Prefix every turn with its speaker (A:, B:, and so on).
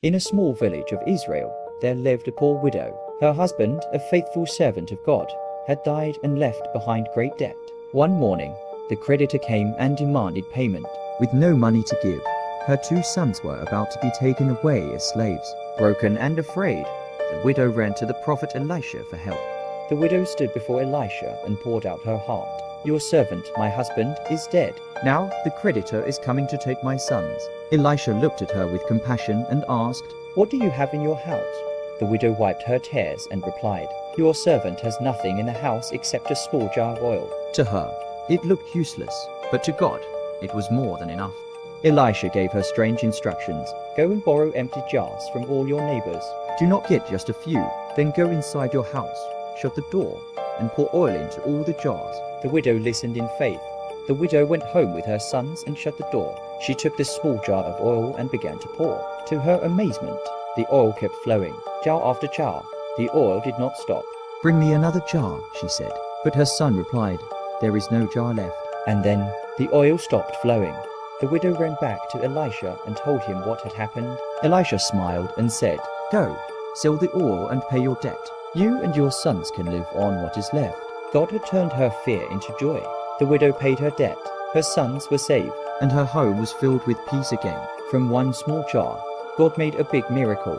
A: In a small village of Israel, there lived a poor widow. Her husband, a faithful servant of God, had died and left behind great debt. One morning, the creditor came and demanded payment. With no money to give, her 2 sons were about to be taken away as slaves. Broken and afraid, the widow ran to the prophet Elisha for help. The widow stood before Elisha and poured out her heart. "Your servant, my husband, is dead. Now the creditor is coming to take my sons." Elisha looked at her with compassion and asked, "What do you have in your house?" The widow wiped her tears and replied, "Your servant has nothing in the house except a small jar of oil." To her, it looked useless, but to God, it was more than enough. Elisha gave her strange instructions. "Go and borrow empty jars from all your neighbors. Do not get just a few. Then go inside your house, shut the door, and pour oil into all the jars." The widow listened in faith. The widow went home with her sons and shut the door. She took the small jar of oil and began to pour. To her amazement, the oil kept flowing, jar after jar. The oil did not stop. "Bring me another jar," she said. But her son replied, "There is no jar left." And then the oil stopped flowing. The widow ran back to Elisha and told him what had happened. Elisha smiled and said, "Go, sell the oil and pay your debt. You and your sons can live on what is left." God had turned her fear into joy. The widow paid her debt, her sons were saved, and her home was filled with peace again. From one small jar, God made a big miracle.